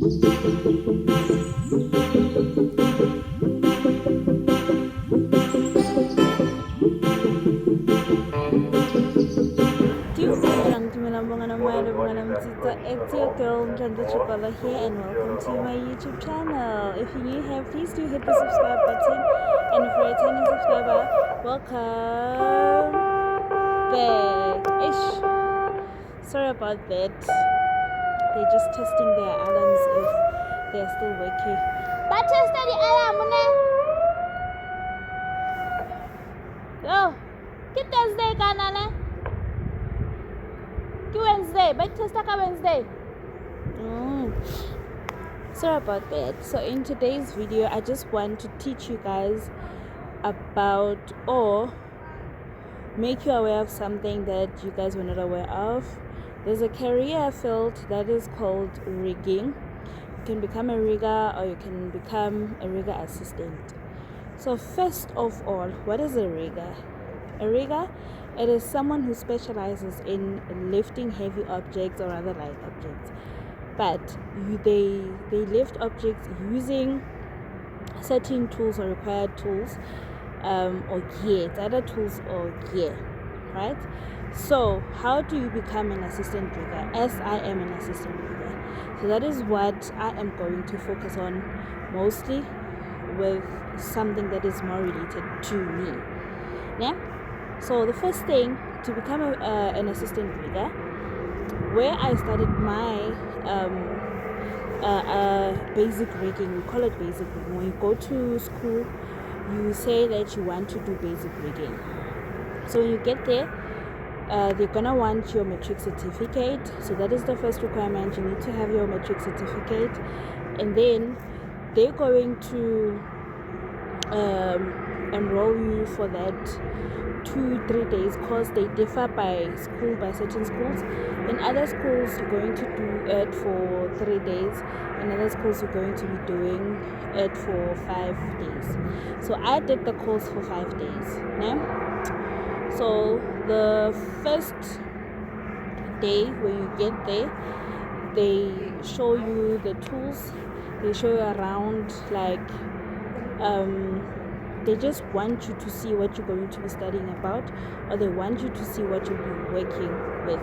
It's your girl Mtanda Chipala here and welcome to my YouTube channel. If you're new here, please do hit the subscribe button, and if you're a returning subscriber, welcome back. Ish. Sorry about that. They're just testing their alarms if they're still working. But test the alarm, oh, get Thursday, Canada. Wednesday, but test Wednesday. Sorry about that. So in today's video, I just want to teach you guys about, or make you aware of something that you guys were not aware of. There's a career field that is called rigging. You can become a rigger or you can become a rigger assistant. So first of all, what is a rigger? A rigger, it is someone who specializes in lifting heavy objects or other light objects. But they lift objects using certain tools or required tools or gear. It's either tools or gear, right? So how do you become an assistant rigger? As I am an assistant rigger, so that is what I am going to focus on mostly, with something that is more related to me. Yeah. So the first thing to become an assistant rigger, where I started my basic rigging, we call it basic rigging. When you go to school, you say that you want to do basic rigging. So when you get there, they're gonna want your matric certificate. So that is the first requirement. You need to have your matric certificate, and then they're going to enroll you for that 2-3 days course. They differ by school, by certain schools. In other schools, you're going to do it for 3 days. In other schools, you're going to be doing it for 5 days. So I did the course for 5 days. Yeah? So the first day when you get there, they show you the tools. They show you around, like they just want you to see what you're going to be studying about, or they want you to see what you'll be working with.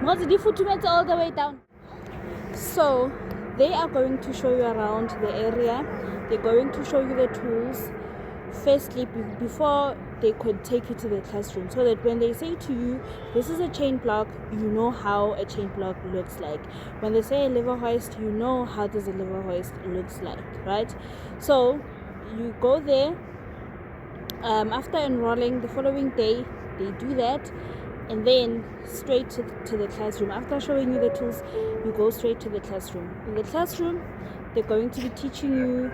All the way down. So they are going to show you around the area. They're going to show you the tools firstly before they could take you to the classroom, so that when they say to you, this is a chain block, you know how a chain block looks like. When they say a lever hoist, you know how does a lever hoist looks like, right? So you go there. After enrolling, the following day they do that, and then straight to the classroom. After showing you the tools, you go straight to the classroom. In the classroom, they're going to be teaching you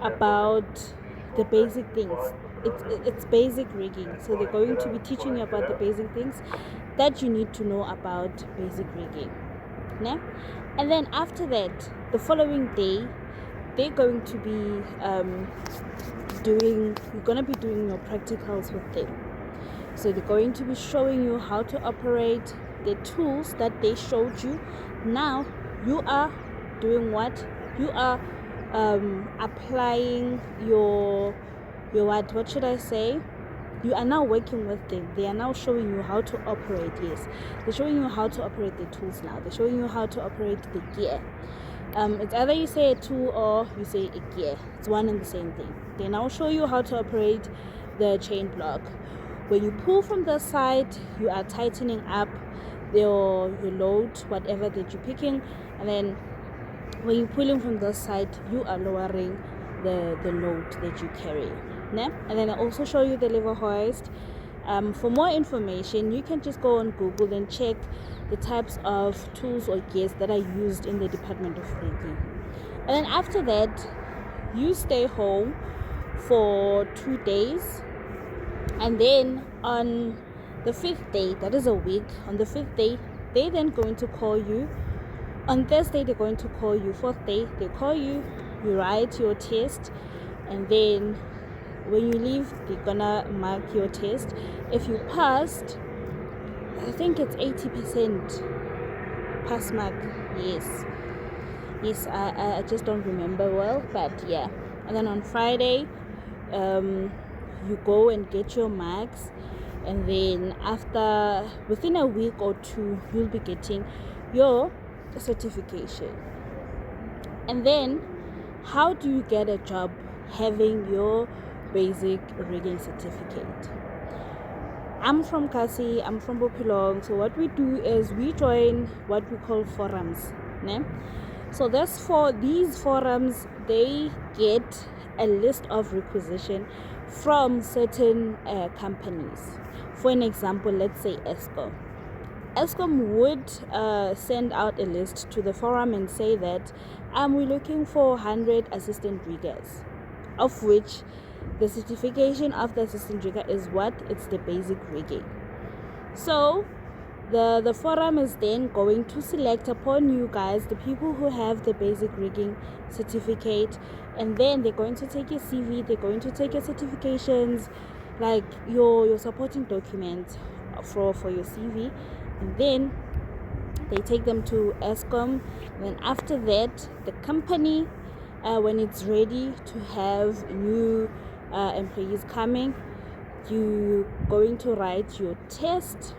about the basic things. It's basic rigging, so they're going to be teaching you about the basic things that you need to know about basic rigging. Yeah? And then after that, the following day, they're going to be you're gonna be doing your practicals with them. So they're going to be showing you how to operate the tools that they showed you. Now you are doing what? You are applying your what should I say? You are now working with them. They are now showing you how to operate. Yes, they're showing you how to operate the tools now. They're showing you how to operate the gear. It's either you say a tool or you say a gear. It's one and the same thing. They now show you how to operate the chain block. When you pull from the side, you are tightening up your load, whatever that you're picking, and then when you're pulling from the side, you are lowering the load that you carry. Yeah? And then I also show you the lever hoist. For more information, you can just go on Google and check the types of tools or gears that are used in the Department of Rigging. And then after that, you stay home for 2 days, and then on the 5th day, that is a week, on the 5th day, they're then going to call you. On Thursday, they're going to call you. 4th day, they call you, you write your test, and then when you leave, they're gonna mark your test. If you passed, I think it's 80% pass mark, yes. Yes, I just don't remember well, but yeah. And then on Friday, you go and get your marks, and then within a week or two, you'll be getting your certification. And then, how do you get a job having your basic rigging certificate? I'm from Kasi, I'm from Bopilong. So what we do is we join what we call forums. Ne? So these forums, they get a list of requisition from certain companies. For an example, let's say Eskom. Eskom would send out a list to the forum and say that we're looking for 100 assistant riggers, of which the certification of the assistant rigger is what? It's the basic rigging. So the forum is then going to select upon you guys the people who have the basic rigging certificate, and then they're going to take your CV, they're going to take your certifications, like your supporting documents for your CV, and then they take them to Eskom. And then after that, the company, when it's ready to have new employees coming, you're going to write your test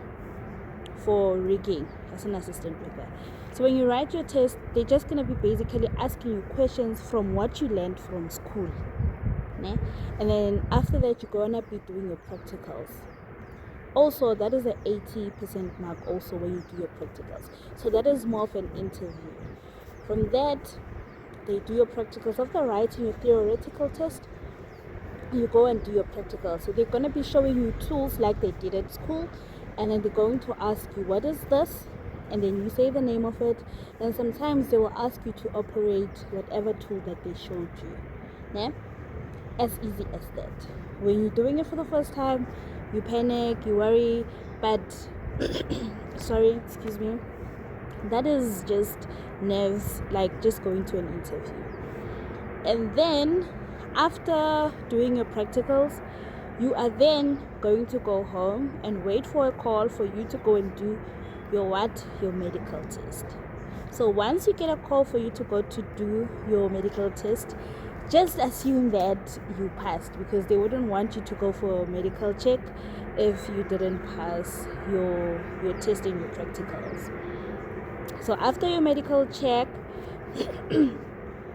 for rigging as an assistant rigger. So when you write your test, they're just going to be basically asking you questions from what you learned from school. Ne? And then after that, you're going to be doing your practicals. Also, that is an 80% mark also when you do your practicals. So that is more of an interview. From that, they do your practicals. After writing your theoretical test, you go and do your practical. So they're going to be showing you tools like they did at school, and then they're going to ask you, what is this? And then you say the name of it. And sometimes they will ask you to operate whatever tool that they showed you. Yeah? As easy as that. When you're doing it for the first time, you panic, you worry, but sorry, excuse me, that is just nerves, like just going to an interview. And then after doing your practicals, you are then going to go home and wait for a call for you to go and do your medical test. So once you get a call for you to go to do your medical test, just assume that you passed, because they wouldn't want you to go for a medical check if you didn't pass your test and your practicals. So after your medical check,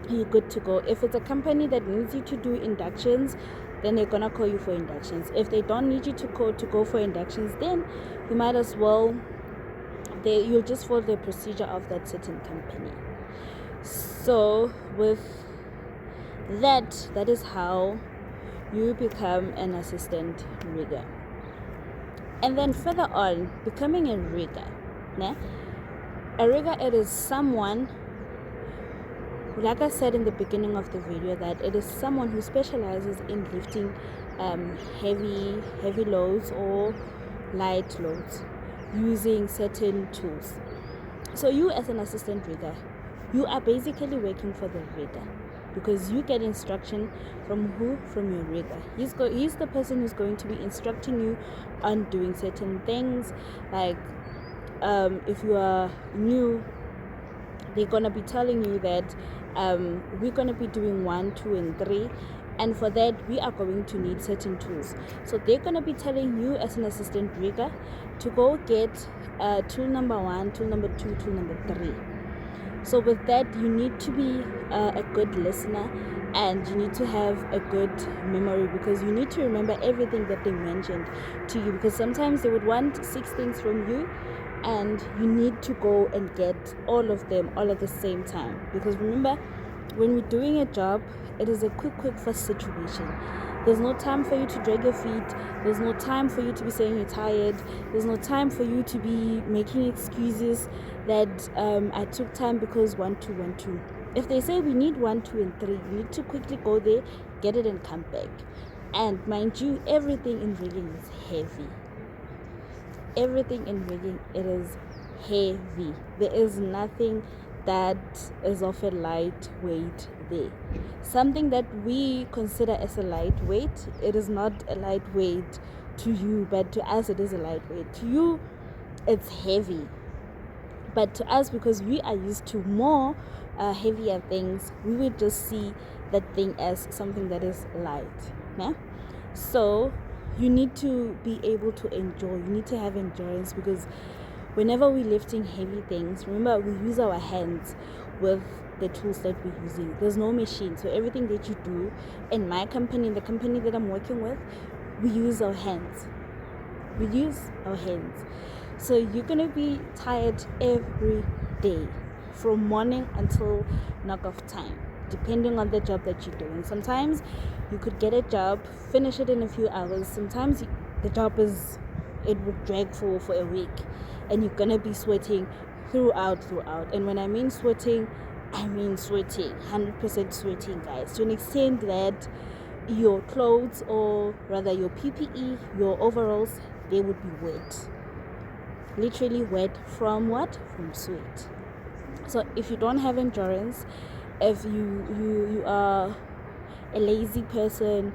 you're good to go. If it's a company that needs you to do inductions, then they're gonna call you for inductions. If they don't need you to go for inductions, then you might as well, you'll just follow the procedure of that certain company. So with that is how you become an assistant rigger. And then further on, becoming a rigger. Ne? A rigger, it is someone, like I said in the beginning of the video, that it is someone who specializes in lifting heavy loads or light loads using certain tools. So you, as an assistant rigger, you are basically working for the rigger, because you get instruction from who? From your rigger. He's the person who's going to be instructing you on doing certain things. Like if you are new, they're gonna be telling you that we're gonna be doing 1, 2, and 3, and for that we are going to need certain tools. So they're gonna be telling you, as an assistant rigger, to go get tool number 1, tool number 2, tool number 3. So with that, you need to be a good listener, and you need to have a good memory, because you need to remember everything that they mentioned to you, because sometimes they would want 6 things from you, and you need to go and get all of them all at the same time. Because remember, when we're doing a job, it is a quick first situation. There's no time for you to drag your feet. There's no time for you to be saying you're tired. There's no time for you to be making excuses that I took time because 1, 2, 1, 2. If they say we need 1, 2, and 3, you need to quickly go there, get it, and come back. And mind you, everything in rigging is heavy. Everything in rigging, it is heavy. There is nothing that is of a lightweight there. Something that we consider as a lightweight, it is not a lightweight to you, but to us it is a lightweight. To you, it's heavy. But to us, because we are used to more heavier things, we would just see that thing as something that is light. Yeah? So you need to be able to enjoy. You need to have endurance, because whenever we're lifting heavy things, remember, we use our hands with the tools that we're using. There's no machine. So everything that you do in my company, the company that I'm working with, we use our hands. We use our hands. So you're going to be tired every day from morning until knock off time, depending on the job that you're doing. Sometimes you could get a job, finish it in a few hours. Sometimes the job it would drag for a week, and you're gonna be sweating throughout. And when I mean sweating, I mean sweating, 100% sweating, guys, to an extent that your clothes, or rather your PPE, your overalls, they would be wet, literally wet from what? From sweat. So if you don't have endurance, if you are a lazy person,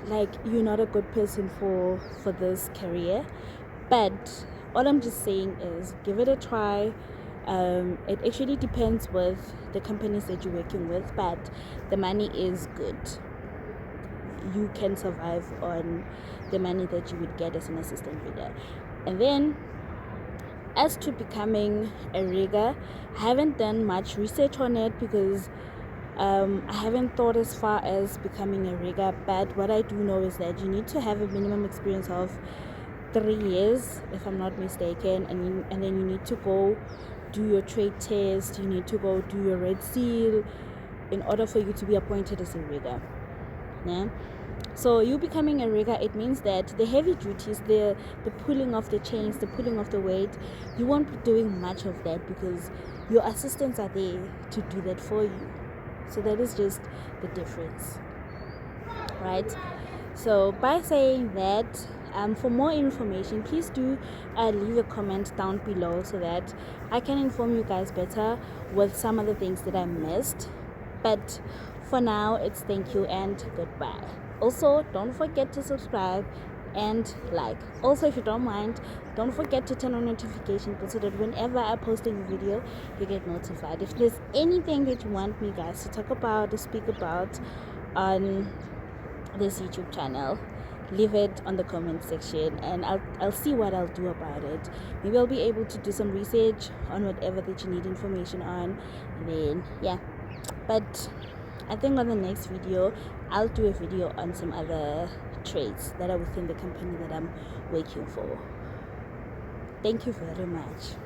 like, you're not a good person for this career. But all I'm just saying is, give it a try. It actually depends with the companies that you're working with, but the money is good. You can survive on the money that you would get as an assistant rigger. And then, as to becoming a rigger, I haven't done much research on it, because I haven't thought as far as becoming a rigger. But what I do know is that you need to have a minimum experience of 3 years, if I'm not mistaken, and then you need to go do your trade test. You need to go do your Red Seal in order for you to be appointed as a rigger. Yeah. So you becoming a rigger, it means that the heavy duties, the pulling of the chains, the pulling of the weight, you won't be doing much of that, because your assistants are there to do that for you. So that is just the difference, right? So by saying that, for more information, please do leave a comment down below, so that I can inform you guys better with some of the things that I missed. But for now, it's thank you and goodbye. Also, don't forget to subscribe and like. Also, if you don't mind, don't forget to turn on notifications, so that whenever I post a new video, you get notified. If there's anything that you want me guys to talk about or speak about on this YouTube channel, leave it on the comment section, and I'll see what I'll do about it. Maybe I'll be able to do some research on whatever that you need information on, and then yeah. But I think on the next video, I'll do a video on some other trades that are within the company that I'm working for. Thank you very much.